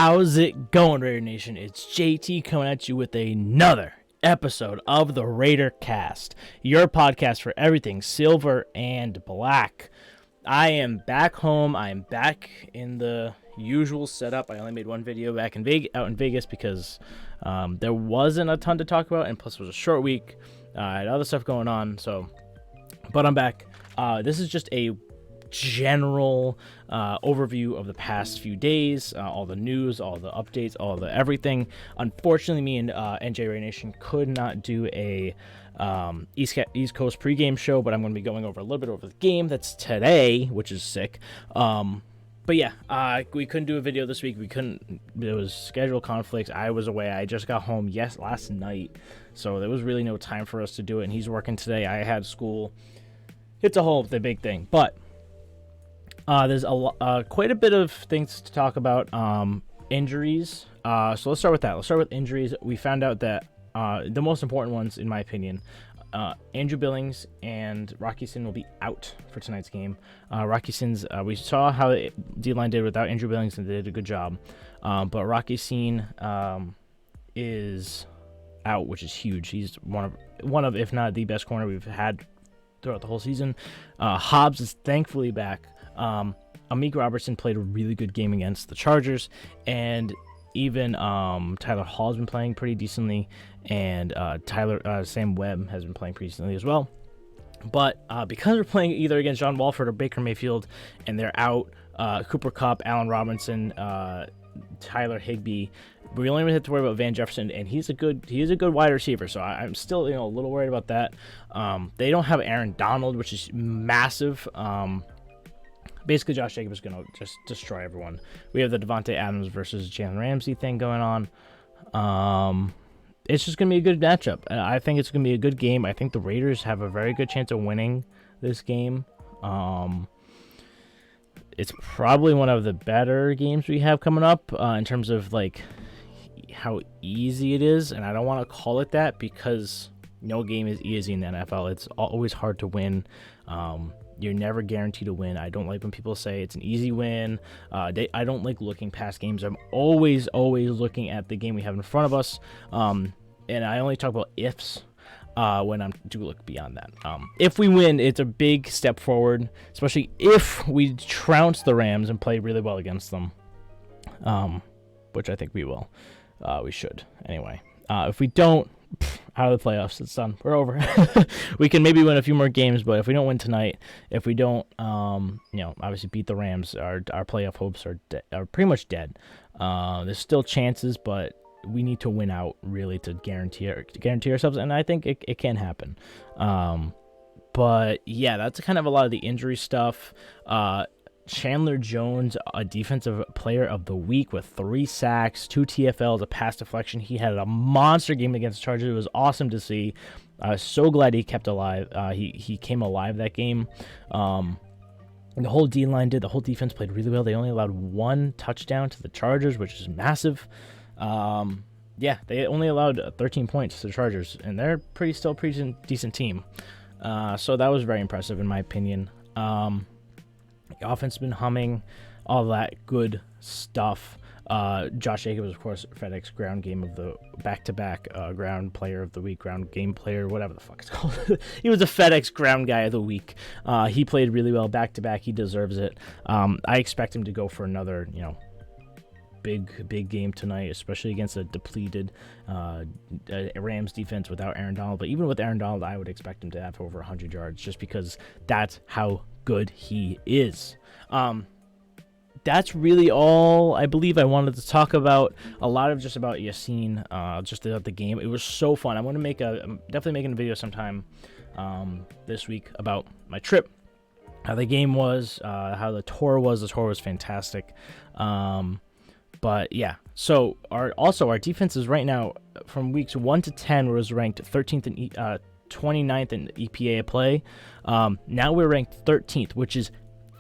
How's it going, Raider Nation? It's JT coming at you with another episode of the Raider Cast, your podcast for everything silver and black. I am back home. I am back in the usual setup. I only made one video back out in Vegas because there wasn't a ton to talk about, and plus it was a short week. I had other stuff going on, but I'm back. This is just a general overview of the past few days, all the news, all the updates, all the everything. Unfortunately, me and NJ Raider Nation could not do a East Coast pregame show, but I'm going to be going over a little bit over the game that's today, which is sick. But yeah, we couldn't do a video this week. We couldn't. There was schedule conflicts. I was away. I just got home last night, so there was really no time for us to do it. And he's working today. I had school. It's the big thing, but there's quite a bit of things to talk about. Injuries. So let's start with that. Let's start with injuries. We found out that the most important ones, in my opinion, Andrew Billings and Rocky Sin will be out for tonight's game. Rocky Sin's, we saw how the D-line did without Andrew Billings, and they did a good job. But Rocky Sin is out, which is huge. He's one of, if not the best corner we've had throughout the whole season. Hobbs is thankfully back. Amik Robertson played a really good game against the Chargers, and even Tyler Hall's been playing pretty decently, and Sam Webb has been playing pretty decently as well. But because we're playing either against John Walford or Baker Mayfield, and they're out, Cooper Kupp, Allen Robinson, Tyler Higbee, we only have to worry about Van Jefferson, and he is a good wide receiver. So I'm still a little worried about that. They don't have Aaron Donald, which is massive. Basically, Josh Jacobs is going to just destroy everyone. We have the Devontae Adams versus Jalen Ramsey thing going on. It's just going to be a good matchup. I think it's going to be a good game. I think the Raiders have a very good chance of winning this game. It's probably one of the better games we have coming up in terms of like how easy it is. And I don't want to call it that because no game is easy in the NFL. It's always hard to win. You're never guaranteed to win. I don't like when people say it's an easy win. I don't like looking past games. I'm always looking at the game we have in front of us. And I only talk about ifs when I do look beyond that. If we win, it's a big step forward, especially if we trounce the Rams and play really well against them, which I think we will. We should. Anyway, if we don't, out of the playoffs, it's done. We're over. We can maybe win a few more games, but if we don't win tonight, if we don't, obviously beat the Rams, our playoff hopes are pretty much dead. There's still chances, but we need to win out really to guarantee ourselves, and I think it can happen. But yeah, that's kind of a lot of the injury stuff. Chandler Jones, a defensive player of the week with 3 sacks, 2 TFLs, a pass deflection. He had a monster game against the Chargers. It was awesome to see. I was so glad he kept alive. He came alive that game. The whole D-line did. The whole defense played really well. They only allowed 1 touchdown to the Chargers, which is massive. Yeah, they only allowed 13 points to the Chargers, and they're pretty decent team. So that was very impressive in my opinion. The offense has been humming, all that good stuff. Josh Jacobs, of course, FedEx ground game of the back-to-back ground player of the week, ground game player, whatever the fuck it's called. He was a FedEx ground guy of the week. He played really well back-to-back. He deserves it. I expect him to go for another, big game tonight, especially against a depleted Rams defense without Aaron Donald. But even with Aaron Donald, I would expect him to have over 100 yards just because that's how good he is. That's really all I believe I wanted to talk about. A lot of just about Yassine, just about the game. It was so fun. I'm definitely making a video sometime this week about my trip, how the game was, how the tour was. The tour was fantastic. But yeah, so our defenses right now from weeks 1 to 10 was ranked 13th and 29th in EPA play. Now we're ranked 13th, which is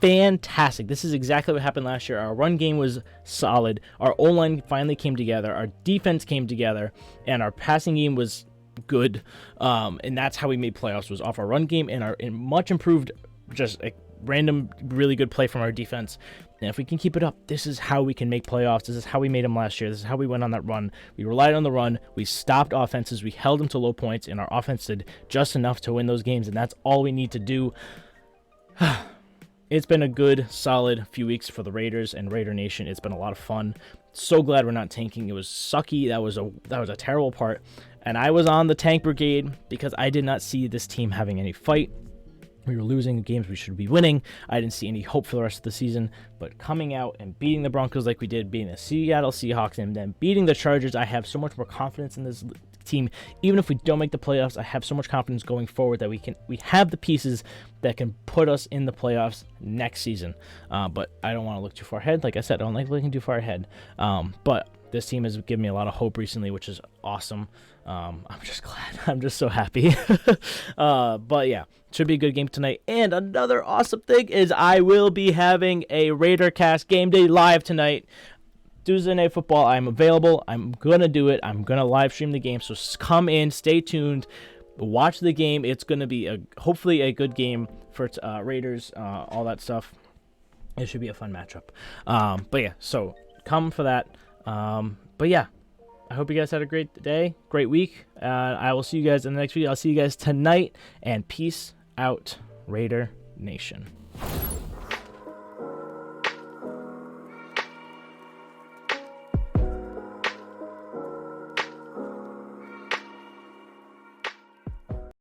fantastic. This is exactly what happened last year. Our run game was solid. Our O-line finally came together. Our defense came together, and our passing game was good. And that's how we made playoffs, was off our run game and our much improved just random really good play from our defense. And if we can keep it up, this is how we can make playoffs. This is how we made them last year. This is how we went on that run. We relied on the run. We stopped offenses. We held them to low points, and our offense did just enough to win those games, and that's all we need to do. It's been a good, solid few weeks for the Raiders and Raider Nation. It's been a lot of fun. So glad we're not tanking. It was sucky. That was a terrible part. And I was on the tank brigade because I did not see this team having any fight. We were losing games we should be winning. I didn't see any hope for the rest of the season. But coming out and beating the Broncos like we did, beating the Seattle Seahawks, and then beating the Chargers, I have so much more confidence in this team. Even if we don't make the playoffs, I have so much confidence going forward that we have the pieces that can put us in the playoffs next season. But I don't want to look too far ahead. Like I said, I don't like looking too far ahead. But this team has given me a lot of hope recently, which is awesome. I'm just glad. I'm just so happy. But yeah, should be a good game tonight. And another awesome thing is I will be having a RaiderCast game day live tonight. Tuesday Night Football, I'm available. I'm going to do it. I'm going to live stream the game. So come in, stay tuned, watch the game. It's going to be hopefully a good game for Raiders, all that stuff. It should be a fun matchup. But yeah, so come for that. But yeah, I hope you guys had a great day, great week. I will see you guys in the next video. I'll see you guys tonight, and peace out, Raider Nation.